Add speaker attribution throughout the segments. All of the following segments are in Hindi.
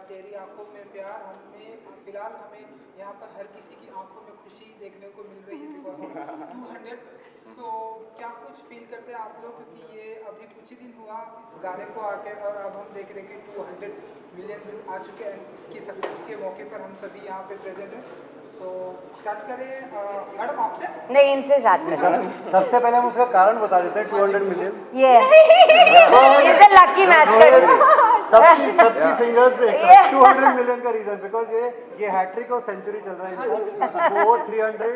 Speaker 1: तेरी आंखों में प्यार, हमें फिलहाल हमें यहाँ पर हर किसी की आंखों में खुशी देखने को मिल रही है बिकॉज ऑफ 200। सो क्या कुछ फील करते हैं आप लोग, क्योंकि ये अभी कुछ ही दिन हुआ इस गाने को आके और अब हम देख रहे हैं कि 200 मिलियन व्यू आ चुके हैं। इसकी सक्सेस के मौके पर हम सभी यहाँ पे प्रेजेंट हैं। सो स्टार्ट करें मैडम आपसे।
Speaker 2: नहीं, इनसे स्टार्ट करें।
Speaker 3: सबसे पहले हम उसका कारण बता देते हैं 200 मिलियन।
Speaker 2: ये इज द लकी मैस्कट।
Speaker 3: सबकी फिंगर्स 200 मिलियन का रीजन बिकॉज ये हैट्रिक और सेंचुरी चल रहा है इनका। वो 300,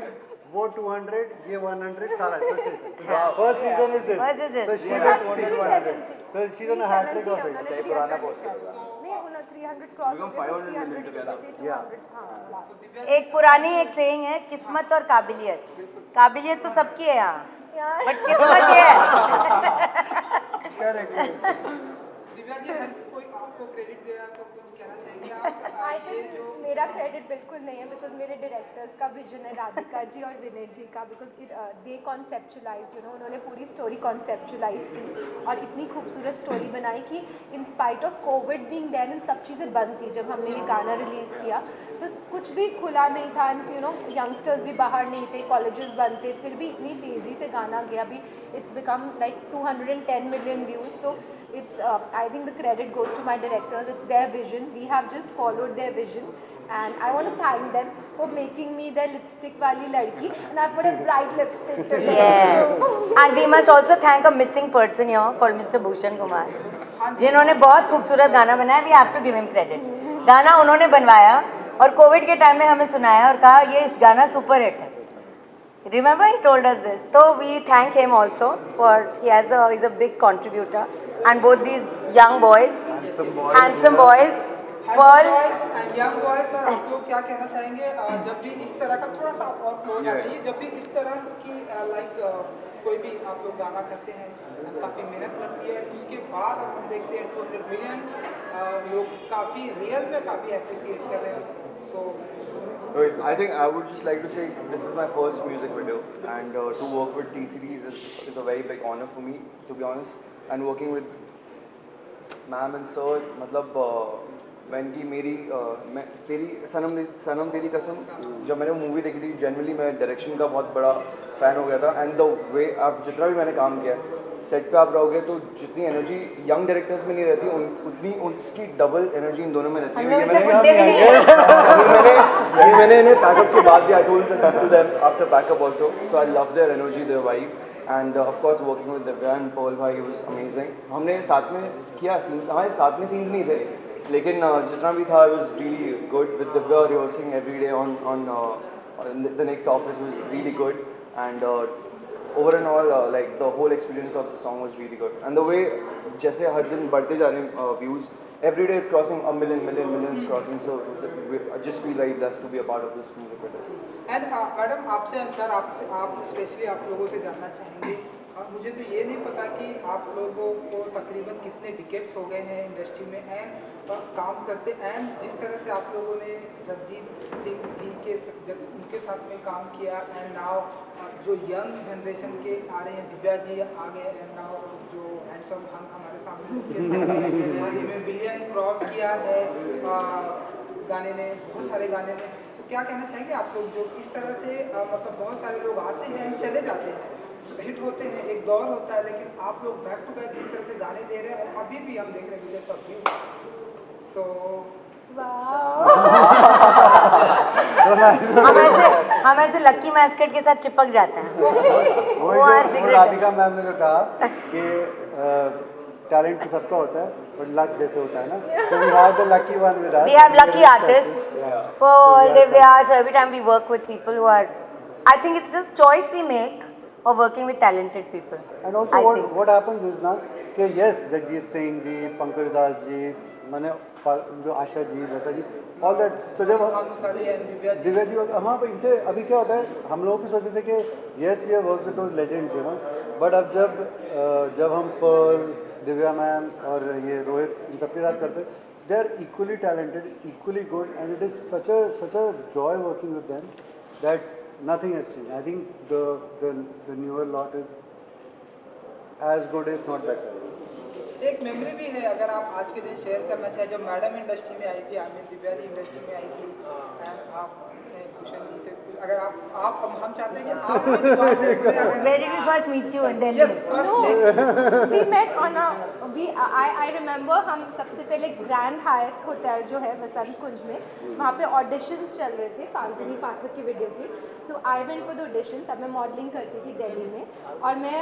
Speaker 3: वो 200, ये 100 सारा। First reason is this. So she gets 100. So she's on a hat trick of it.
Speaker 4: सही पुराना पोस्ट है। 300 क्रॉस हो गया, 300 टुगेदर 200। हां,
Speaker 2: एक पुरानी एक सेइंग है, किस्मत और काबिलियत। काबिलियत तो सबकी है यहाँ, बट किस्मत ये है।
Speaker 1: दिव्या जी, हर कोई आपको क्रेडिट दे रहा है तो कुछ कहना चाहेंगे आप?
Speaker 4: आई थिंक मेरा क्रेडिट बिल्कुल नहीं है बिकॉज मेरे डायरेक्टर्स का विजन है, राधिका जी और विनय जी का, बिकॉज दे कॉन्सेप्चुलाइज उन्होंने पूरी स्टोरी कॉन्सेप्चुलाइज की और इतनी खूबसूरत स्टोरी बनाई कि in spite of covid being there and सब चीज़ें बंद थी जब हमने ये गाना रिलीज़ किया, तो कुछ भी खुला नहीं था। यंगस्टर्स भी बाहर नहीं थे, कॉलेजेस बंद थे, फिर भी इतनी तेज़ी से गाना गया। अभी it's become like 210 million views. So it's I think the credit goes to my directors. It's their vision, we have just followed their vision, and I want to thank them for making me their lipstick wali ladki, and I put a bright lipstick today.
Speaker 2: Yeah. And we must also thank a missing person here called Mr. Bhushan Kumar, जिन्होंने बहुत खूबसूरत गाना बनाया। We have to give him credit. गाना उन्होंने बनवाया और कोविड के टाइम में हमें सुनाया और कहा ये गाना सुपर हिट है। Remember he told us this. So we thank him also for he's a big contributor, and both these young boys, handsome boys.
Speaker 1: Boys and young boys, sir आप लोग क्या कहना चाहेंगे जब भी इस तरह का थोड़ा सा और क्लोज आ जाइए, जब भी इस तरह की लाइक कोई भी आप लोग गाना करते हैं काफ़ी मेहनत लगती है, उसके बाद अब हम देखते हैं 200 मिलियन लोग काफ़ी रियल में काफ़ी अप्रिशिएट कर रहे हैं। सो
Speaker 5: I think I would just like to say this is my first music video, and to work with T-Series is a very big honor for me, to be honest. And working with ma'am and sir, मतलब when की मेरी मैं तेरी सनम तेरी कसम जब मैंने मूवी देखी थी, जनरली मैं डायरेक्शन का बहुत बड़ा फ़ैन हो गया था। एंड द वे आप जितना भी मैंने काम किया सेट पे आप रहोगे तो जितनी एनर्जी यंग डायरेक्टर्स में नहीं रहती उतनी उसकी डबल एनर्जी इन दोनों में रहती है। ये मैंने इन्हें पैकअप के बाद भी I told this to them after pack up also. So I love their energy, their vibe, and of course working with Divya and Paul भाई वाज अमेजिंग। हमने साथ में किया सीन्स, हमारे साथ में सीन्स नहीं थे लेकिन जितना भी था it was really good with Divya rehearsing every day on the next office was really good, and over and all like the whole experience of the song was really good, and the way जैसे हर दिन बढ़ते जा रहे हैं views, every day it's crossing a million it's crossing, so I just feel very blessed to be a part of this music video.
Speaker 1: And madam आपसे सर आप स्पेशली आप लोगों से जानना चाहेंगे, मुझे तो ये नहीं पता कि आप लोगों को तकरीबन कितने डिकेट्स हो गए हैं इंडस्ट्री में एंड काम करते, एंड जिस तरह से आप लोगों ने जगजीत सिंह जी के उनके साथ में काम किया, एंड नाउ जो यंग जनरेशन के आ रहे हैं, दिव्या जी आ गए, एंड नाउ जो हैंडसम हंक हमारे सामने में बिलियन क्रॉस किया है गाने ने, बहुत सारे गाने ने। सो क्या कहना चाहेंगे आप लोग, जो इस तरह से मतलब बहुत सारे लोग आते हैं चले जाते हैं, हिट होते हैं, एक दौर होता है, लेकिन आप लोग बैक टू बैक जिस तरह से गाने दे रहे हैं और अभी भी हम देख रहे हैं वीडियोस ऑफ यू। सो
Speaker 2: हम ऐसे लकी मैस्कट के साथ चिपक जाते हैं।
Speaker 3: वो राधिका मैम ने जो कहा कि टैलेंट तो सबका होता है बट लक जैसे होता है ना, so we have the lucky one with us.
Speaker 2: We have lucky artists. Paul, Divya, so every time we work with people who are, I think it's just choice we make of working with talented people.
Speaker 3: And also what happens is ना कि yes जगजीत सिंह जी, पंकज दास जी, मैंने जो आशा जी, लता जी, all that, तो जब दिव्या जी हाँ पर इनसे अभी क्या होता है, हम लोग भी सोचते थे कि yes we have worked with those legends, you know, but अब जब हम पर्ल, दिव्या मैम और ये रोहित इन सबके साथ करते, they are equally talented, equally good, and it is such a joy working with them that nothing has changed. I think the newer lot is as good if not better.
Speaker 1: एक मेमोरी भी है, अगर आप आज के दिन शेयर करना चाहें, जब मैडम इंडस्ट्री में आई थी, आमिर दिव्या जी इंडस्ट्री में आई थी, and आपने भूषण जी से अगर आप हम चाहते हैं कि आप भी जुबान से सुने, अगर
Speaker 2: Where did we first meet you in Delhi?
Speaker 1: Yes first
Speaker 4: we met on a I remember हम सबसे पहले ग्रैंड हायत होटल जो है वसंत कुंज में, वहाँ पे ऑडिशंस चल रहे थे, फाल्गुनी पाठक की वीडियो थी। So I went for the audition, तब मैं मॉडलिंग करती थी दिल्ली में, और मैं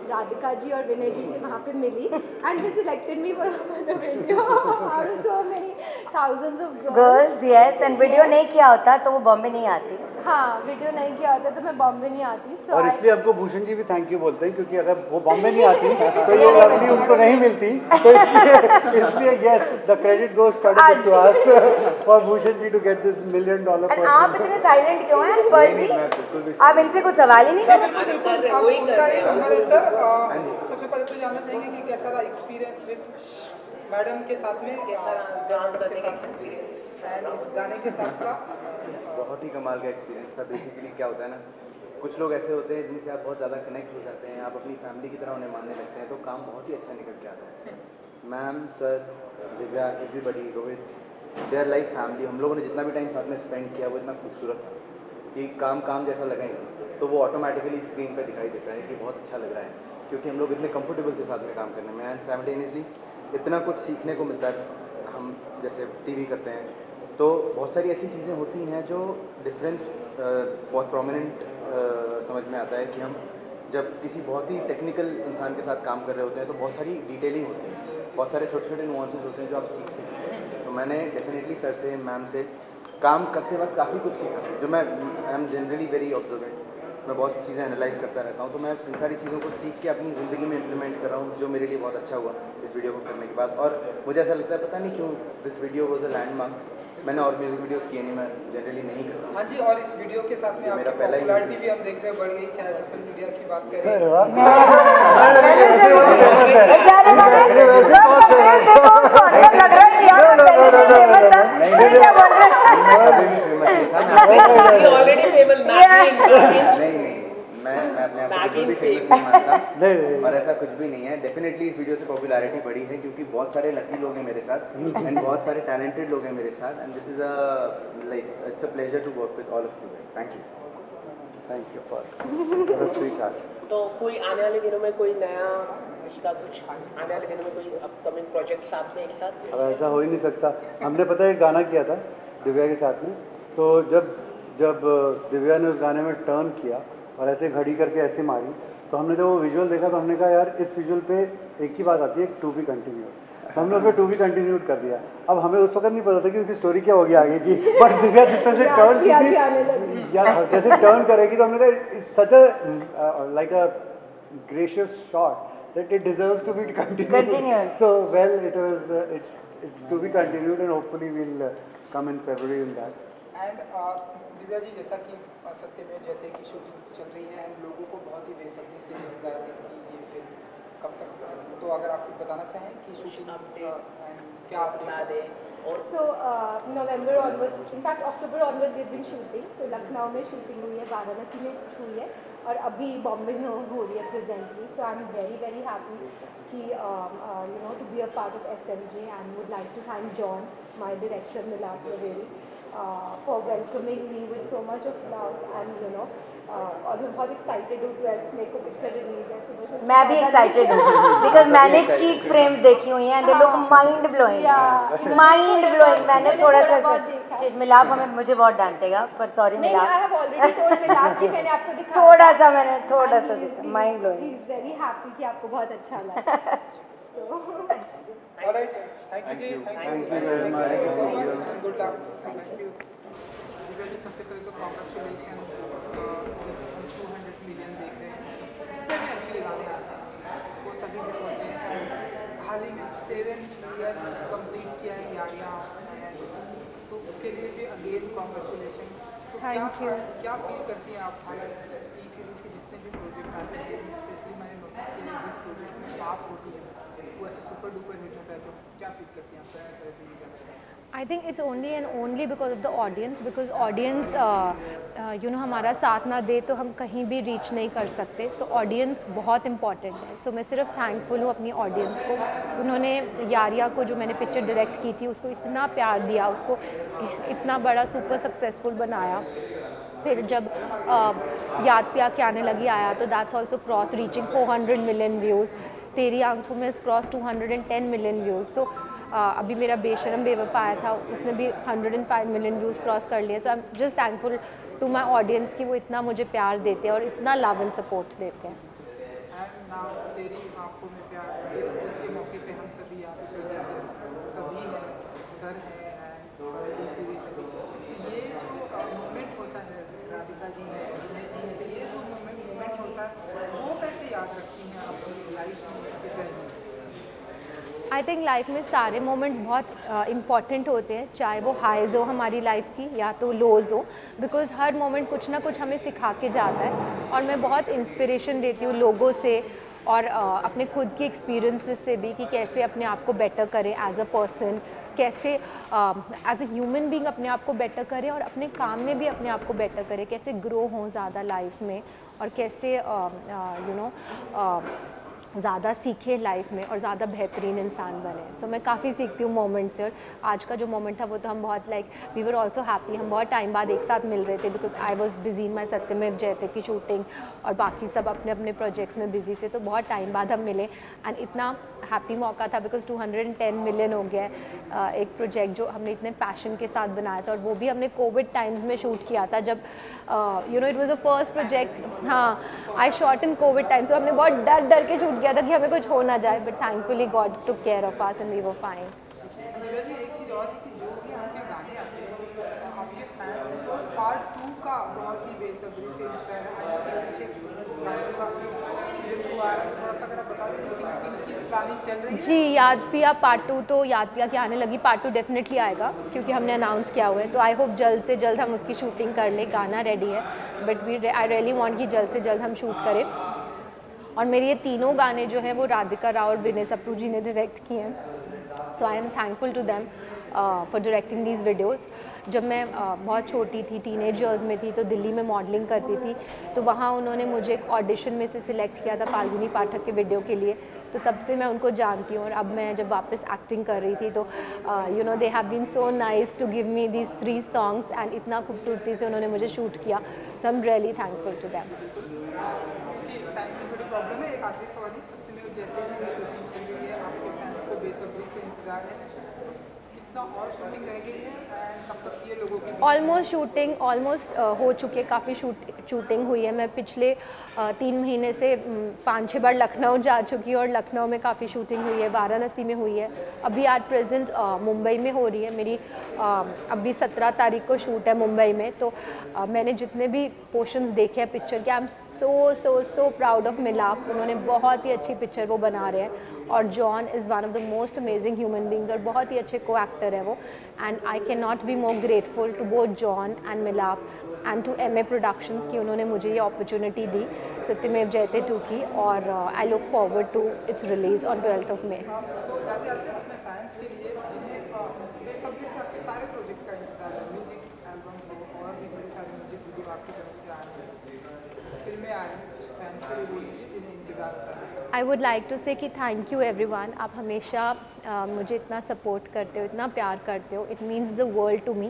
Speaker 4: राधिका जी और विनय जी से वहाँ पे मिली, and they selected me for the video out of so many thousands of
Speaker 2: Girls, yes, and video नहीं किया होता तो वो बॉम्बे नहीं आती।
Speaker 4: हाँ, वीडियो नहीं किया होता तो मैं बॉम्बे नहीं आती। So
Speaker 3: और
Speaker 4: I-
Speaker 3: इसलिए हमको भूषण जी भी थैंक यू बोलते हैं, क्योंकि अगर वो बॉम्बे नहीं आती तो ये लवली उनको नहीं मिलती, तो इसलिए yes the credit goes to us for Bhushan ji to get this $1 million
Speaker 2: And आप इतने साइलेंट क्यों हैं पर्ल जी?
Speaker 5: मैं बिल्कुल भी
Speaker 2: आप इनसे कुछ सवाल ही नहीं कर
Speaker 1: बिल्कुल बिल्कुल, आप उनका ही नंबर है सर। सबसे पहले तो जानना चाहेंगे कि कैसा रहा एक्सपीरियंस विद मैडम के साथ में, के साथ एंड इस गाने के साथ का।
Speaker 5: बहुत ही कमाल का एक्सपीरियंस था। बेसिकली क्या होता है ना, कुछ लोग ऐसे होते हैं जिनसे आप बहुत ज़्यादा कनेक्ट हो जाते हैं, आप अपनी फैमिली की तरह उन्हें मानने लगते हैं, तो काम बहुत ही अच्छा निकल के आता है। Ma'am, sir, Divya, everybody, Rohit, they are like family. हम लोगों ने जितना भी टाइम साथ में स्पेंड किया वो इतना खूबसूरत था कि काम जैसा लगा ही नहीं, तो वो ऑटोमेटिकली स्क्रीन पर दिखाई देता है कि बहुत अच्छा लग रहा है, क्योंकि हम लोग इतने कंफर्टेबल थे साथ में काम करने में, एंड साइमल्टेनियसली इतना कुछ सीखने को मिलता है। हम जैसे टीवी करते हैं तो बहुत सारी ऐसी चीज़ें होती हैं जो डिफरेंस बहुत प्रोमिनेंट समझ में आता है कि हम जब किसी बहुत ही टेक्निकल इंसान के साथ काम कर रहे होते हैं तो बहुत सारी डिटेलिंग होती है, बहुत सारे छोटे छोटे नुआंसेस होते हैं जो आप सीखते हैं। तो मैंने डेफिनेटली सर से, मैम से काम करते वक्त काफ़ी कुछ सीखा, जो मैं I am generally very observant, मैं बहुत चीज़ें एनालाइज करता रहता हूँ, तो मैं इन सारी चीज़ों को सीख के अपनी ज़िंदगी में इम्प्लीमेंट कर रहा हूँ, जो मेरे लिए बहुत अच्छा हुआ इस वीडियो को करने के बाद। और मुझे ऐसा लगता है, पता नहीं क्यों this video was a landmark. मैंने और म्यूजिक वीडियोस किए नहीं, मैं जनरली नहीं करता।
Speaker 1: हाँ जी, और इस वीडियो के साथ में
Speaker 5: मेरा
Speaker 1: आपकी
Speaker 5: पहला ही
Speaker 1: पॉपुलैरिटी भी हम देख रहे हैं बढ़ गई, चाहे सोशल मीडिया की बात करें।
Speaker 3: अरे वाह,
Speaker 2: बेचारे वाले
Speaker 3: ये वैसे बहुत
Speaker 2: फेमस है, तो उसको अंदर लग रहा है कि यार मैं पहले से फेमस था। ये क्या बोल रहे हैं?
Speaker 5: मैं कभी भी फेमस नहीं था, मैं
Speaker 6: ऑलरेडी फेमस
Speaker 5: नहीं, मैं अपने आप को बिल्कुल भी फेमस नहीं मानता,
Speaker 3: नहीं।
Speaker 5: और ऐसा कुछ भी नहीं है। डेफिनेटली इस वीडियो से पॉपुलैरिटी बढ़ी है क्योंकि बहुत सारे लकी लोग हैं मेरे साथ, एंड बहुत सारे टैलेंटेड लोग हैं मेरे साथ, and this is it's a pleasure to work with all of you. Thank you for sweet.
Speaker 6: तो कोई आने वाले दिनों में कोई नया इसका कुछ आने वाले दिनों में कोई अपकमिंग प्रोजेक्ट साथ में एक साथ?
Speaker 3: अब ऐसा हो ही नहीं सकता। हमने पता है एक गाना किया था दिव्या के साथ में, तो जब दिव्या ने उस गाने में टर्न किया और ऐसे घड़ी करके ऐसे मारी, तो हमने जब वो विजुअल देखा तो हमने कहा यार इस विजुअल पे एक ही बात आती है, टू बी कंटिन्यू। तो हमने उसमें टू बी कंटिन्यूड कर दिया। अब हमें उस वक्त नहीं पता था कि उसकी स्टोरी क्या होगी आगे की, बट दिव्या जिस तरह से टर्न की थी या जैसे टर्न करेगी, तो हमने कहा it's such a like a gracious shot that it deserves to be continued. So well, it's to be continued, and hopefully we'll come in February in that.
Speaker 1: And Divya ji, जैसा कि सत्यमेव जयते की शूटिंग चल रही है एंड लोगों को बहुत ही बेसब्री से इंतजार है कि ये फिल्म कब तक, तो अगर आप कुछ बताना चाहें कि शूटिंग एंड क्या अपडेट
Speaker 6: दे। और
Speaker 4: So November onwards, in fact October onwards we've been shooting. So Lucknow में शूटिंग हुई है, वाराणसी में हुई है, और अभी बॉम्बे में हो रही है presently. So I'm very happy कि you know to be a part of SMJ, and would like to thank John, my director Milak Raveri, for welcoming me with so much of love, and you know और मैं बहुत एक्साइटेड हूँ कि मेरे को पिक्चर रिलीज है, तो बस
Speaker 2: मैं भी एक्साइटेड हूँ बिकॉज मैंने चीक फ्रेम्स देखी हुई हैं, they look mind blowing, mind blowing. मैंने थोड़ा सा मिलाप मुझे बहुत डांटेगा, पर सॉरी
Speaker 4: नहीं, I have already told मिलाप कि मैंने आपको दिखाया,
Speaker 2: थोड़ा सा देखा, mind blowing.
Speaker 4: He is very happy कि आपको बहुत अच्छा लगा। So
Speaker 1: alright, thank you ji, thank you very much, thank you so much and good luck, thank you. Divya ji, सबसे पहले तो कॉन्ग्रेचुलेशन, 200 मिलियन देख रहे हैं, जितने भी एक्चुअली गाने आते हैं वो सभी हिट होते हैं। हाल ही में 7 ईयर कंप्लीट किया है यारियाँ, सो उसके लिए भी अगेन कॉन्ग्रेचुलेशन। सो क्या फील करती हैं आप हालांकि टी सीरीज़ के जितने भी प्रोजेक्ट आते हैं, स्पेशली मैंने नोटिस किया जिस प्रोजेक्ट में बाप होती है वो ऐसे सुपर डुपर हिट होता है, तो क्या फील करती हैं आप? सबसे पहले तो ये जानना चाहेंगे।
Speaker 4: I think it's only and only because of the audience, because audience हमारा साथ ना दे तो हम कहीं भी रीच नहीं कर सकते. सो ऑडियंस बहुत इंपॉर्टेंट है. सो मैं सिर्फ थैंकफुल हूँ अपनी ऑडियंस को. उन्होंने यारिया को, जो मैंने पिक्चर डायरेक्ट की थी, उसको इतना प्यार दिया, उसको इतना बड़ा सुपर सक्सेसफुल बनाया. फिर जब याद प्या के आने लगी आया तो that's also cross reaching 400 million views. तेरी आंखों में क्रॉस 210 मिलियन व्यूज़. सो अभी मेरा बेशरम बेवफा आया था, उसने भी 105 मिलियन व्यूज़ क्रॉस कर लिए. So I am just thankful to my audience कि वो इतना मुझे प्यार देते हैं और इतना लव एंड सपोर्ट देते हैं.
Speaker 1: एंड नाउ तेरी आंखों में प्यार के सक्सेस के मौके पे हम सभी यहाँ पे प्रेजेंट हैं, सभी हैं, सर है एंड पूरी सभी. So ये जो मोमेंट होता है, राधिका जी है, विनय जी है, ये जो मोमेंट होता है वो कैसे याद रखती हैं अपनी लाइफ में?
Speaker 4: आई थिंक लाइफ में सारे मोमेंट्स बहुत इम्पॉर्टेंट होते हैं, चाहे वो हाइज़ हो हमारी लाइफ की या तो लोज़ हो, बिकॉज़ हर मोमेंट कुछ ना कुछ हमें सिखा के जाता है. और मैं बहुत इंस्पिरेशन लेती हूँ लोगों से और अपने खुद के एक्सपीरियंसेस से भी कि कैसे अपने आप को बेटर करें एज अ पर्सन, कैसे एज अ ह्यूमन बीइंग अपने आप को बेटर करें और अपने काम में भी अपने आप को बेटर करें, कैसे ग्रो हों ज़्यादा लाइफ में और कैसे ज़्यादा सीखे लाइफ में और ज़्यादा बेहतरीन इंसान बने. सो मैं काफ़ी सीखती हूँ मोमेंट से. और आज का जो मोमेंट था वो तो हम बहुत वी वर ऑल्सो हैप्पी. हम बहुत टाइम बाद एक साथ मिल रहे थे because I was busy in my Satyamev Jayate की शूटिंग और बाकी सब अपने अपने प्रोजेक्ट्स में बिजी से. तो बहुत टाइम बाद हम मिले एंड इतना हैप्पी मौका था बिकॉज 210 मिलियन हो गया है एक प्रोजेक्ट जो हमने इतने पैशन के साथ बनाया था. और वो भी हमने कोविड टाइम्स में शूट किया था जब it was a first project. हाँ, I shot in Covid times. तो हमने बहुत डर के शूट किया था कि हमें कुछ हो ना जाए, but thankfully God took care of us and we were fine.
Speaker 1: Divya ji, एक चीज़ और है कि जो भी आपके गाने आते हैं आपके फैंस को पार्ट 2 का बहुत ही बेसब्री से इंतजार है. आज के पीछे गानों का सीजन 2 आ रहा है, थोड़ा सा अगर आप बता दीजिए कि किन की प्लानिंग चल रही है.
Speaker 4: जी, याद पिया पार्ट 2 तो याद पिया के आने लगी. पार्ट 2 डेफिनेटली आएगा क्योंकि हमने अनाउंस किया हुआ है. तो आई होप जल्द से जल्द हम उसकी शूटिंग कर लें. गाना रेडी है बट आई रियली वांट कि जल्द से जल्द हम शूट करें. और मेरे ये तीनों गाने जो हैं वो राधिका राव और विनय सप्रू जी ने डायरेक्ट किए हैं. So I am thankful to them for directing these videos. जब मैं बहुत छोटी थी, टीनेज ईयर्स में थी, तो दिल्ली में मॉडलिंग करती थी. तो वहाँ उन्होंने मुझे एक ऑडिशन में से सिलेक्ट किया था फाल्गुनी पाठक के वीडियो के लिए. तो तब से मैं उनको जानती हूँ. और अब मैं जब वापस एक्टिंग कर रही थी तो they have been so nice to give me these 3 songs and इतना खूबसूरती से उन्होंने मुझे शूट किया. So I am really thankful to them.
Speaker 1: Time की थोड़ी प्रॉब्लम है. एक आखिरी सवाल है, सत्यमेव जयते की शूटिंग चल रही है, आपके फैंस को बेसब्री से इंतजार है, कितना और शूटिंग रह गई है एंड कब तक ये लोगों की
Speaker 4: ऑलमोस्ट शूटिंग हो चुकी है. काफ़ी शूटिंग हुई है. मैं पिछले 3 महीने से 5-6 बार लखनऊ जा चुकी हूँ और लखनऊ में काफ़ी शूटिंग हुई है, वाराणसी में हुई है. अभी आज प्रेजेंट मुंबई में हो रही है मेरी. अभी 17 तारीख को शूट है मुंबई में. तो मैंने जितने भी पोर्शंस देखे हैं पिक्चर के, I am so proud of मिलाप. उन्होंने बहुत ही अच्छी पिक्चर वो बना रहे हैं. और John is one of the most amazing human beings और बहुत ही अच्छे को एक्टर है वो. And I can not be more grateful to both John and Milap and to MA productions की उन्होंने मुझे ये अपॉर्चुनिटी दी सत्यमेव जयते 2 की. और I look forward to its release on 12th of May.
Speaker 1: सो जाते जाते अपने फैंस के लिए जिन्हें बेसब्री से आपके सारे प्रोजेक्ट का इंतजार है, म्यूजिक एल्बम को और भी बड़े सारे म्यूजिक वीडियो आपकी तरफ से आ रहे हैं, फिल्में आ रही हैं, कुछ फैंस के लिए बोल दीजिए जिन्हें इंतजार होता है.
Speaker 4: आई वुड लाइक टू से कि थैंक यू एवरीवन. आप हमेशा मुझे इतना सपोर्ट करते हो, इतना प्यार करते हो. It means the world to me.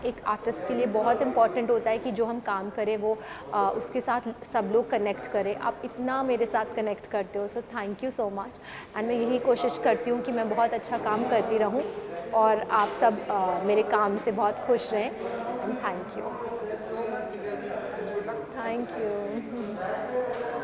Speaker 4: एक आर्टिस्ट के लिए बहुत इंपॉर्टेंट होता है कि जो हम काम करें वो उसके साथ सब लोग कनेक्ट करें. आप इतना मेरे साथ कनेक्ट करते हो. So thank you so much. And मैं यही कोशिश करती हूँ कि मैं बहुत अच्छा काम करती रहूँ और आप सब मेरे काम से बहुत खुश रहें. Thank you.
Speaker 1: So much Divya ji, good luck.
Speaker 4: Thank you.